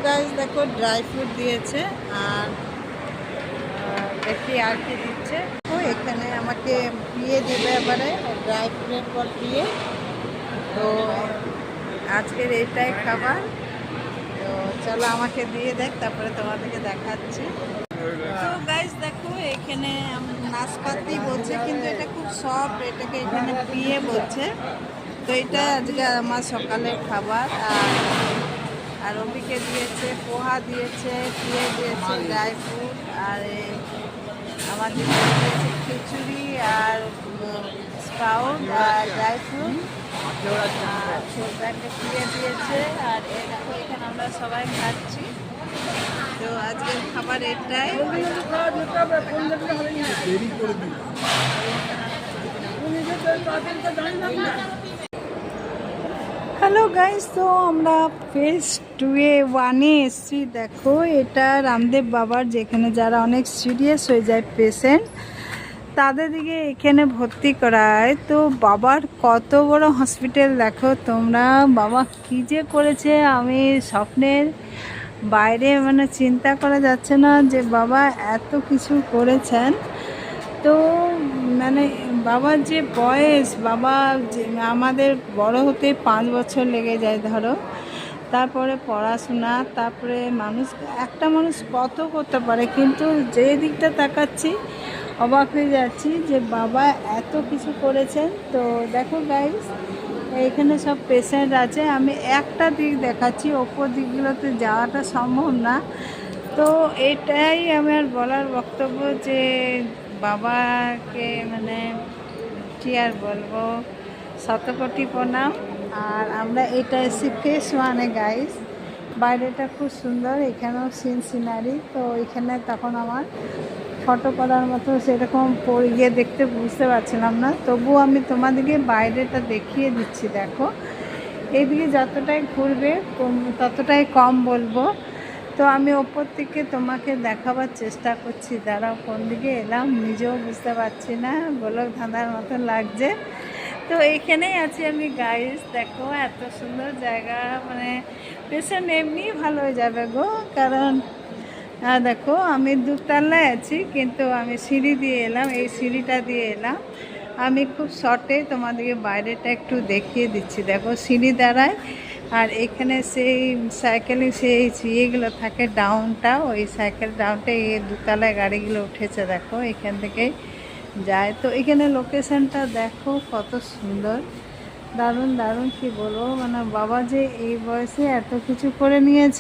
Guys দেখো dry fruit দিয়েছে আর দেখি আর কি দিচ্ছে। ও এখানে আমাকে পিয়ে দেবে এবারে ড্রাই ফ্রুটের পর পিয়ে। তো আজকের এইটাই খাবার। তো চলো আমাকে দিয়ে দেখ, তারপরে তোমাদেরকে দেখাচ্ছি। তো গাইস দেখো এখানে নাশপাতি বলছে, কিন্তু এটা খুব সফট, এটাকে এখানে পিয়ে বলছে। তো এটা আজকে আমার সকালের খাবার। আর ওদিকে দিয়েছে পোহা দিয়েছে, পিয়ে দিয়েছে, ড্রাই ফ্রুট, আর আমাদের দিয়েছে খিচুড়ি আর স্প্রাউট আর ড্রাই ফ্রুট, আর ছোটটাকে পিয়ে দিয়েছে। আর এই দেখো এখানে আমরা সবাই খাচ্ছি। তো আজকের খাবার এটাই। হ্যালো গাইস, তো আমরা ফেজ 2-1-এ এসেছি। দেখো এটা রামদেব বাবার, যেখানে যারা অনেক সিরিয়াস হয়ে যায় পেশেন্ট, তাদের দিকে এখানে ভর্তি করায়। তো বাবার কত বড় হসপিটাল দেখো তোমরা, বাবা কী যে করেছে আমি স্বপ্নের বাইরে, মানে চিন্তা করা যাচ্ছে না যে বাবা এত কিছু করেছেন। তো মানে বাবার যে বয়স, বাবা যে আমাদের বড় হতে 5 বছর লেগে যায় ধরো, তারপরে পড়াশোনা, তারপরে একটা মানুষ কত করতে পারে, কিন্তু যে দিকটা তাকাচ্ছি অবাক হয়ে যাচ্ছি যে বাবা এত কিছু করেছেন। তো দেখো গাইস এইখানে সব পেশেন্ট আছে, আমি একটা দিক দেখাচ্ছি, ওপর দিকগুলোতে যাওয়াটা সম্ভব না। তো এটাই আমার বলার বক্তব্য যে বাবাকে মানে কি আর বলবো, শতকোটি প্রণাম। আর আমরা এটা এসি ফেজ 1-এ গাইস। বাইরেটা খুব সুন্দর, এখানেও সিনারি। তো এখানে তখন আমার ফটো করার মতো সেরকম গিয়ে দেখতে বুঝতে পারছিলাম না, তবুও আমি তোমাদেরকে বাইরেটা দেখিয়ে দিচ্ছি। দেখো এইদিকে যতটাই ঘুরবে ততটাই কম বলবো। তো আমি ওপর থেকে তোমাকে দেখাবার চেষ্টা করছি, দাঁড়াও কোন দিকে এলাম নিজেও বুঝতে পারছি না, গোলক ধাঁধার মতো লাগছে। তো এইখানেই আছি আমি গাইস। দেখো এত সুন্দর জায়গা, মানে পেশেন্ট এমনি ভালো হয়ে যাবে গো। কারণ দেখো আমি 2তলায় আছি, কিন্তু আমি সিঁড়ি দিয়ে এলাম, এই সিঁড়িটা দিয়ে এলাম। আমি খুব শর্টে তোমাদেরকে বাইরেটা একটু দেখিয়ে দিচ্ছি। দেখো সিঁড়ি দাঁড়ায়, আর এখানে সেই সাইকেলিং সেই ইয়েগুলো থাকে ডাউনটা, ওই সাইকেল ডাউনটা এই 2তলায় গাড়িগুলো উঠেছে। দেখো এখান থেকেই যায়। তো এখানে লোকেশনটা দেখো কত সুন্দর, দারুণ দারুণ কি বলবো, মানে বাবা যে এই বয়সে এত কিছু করে নিয়েছে।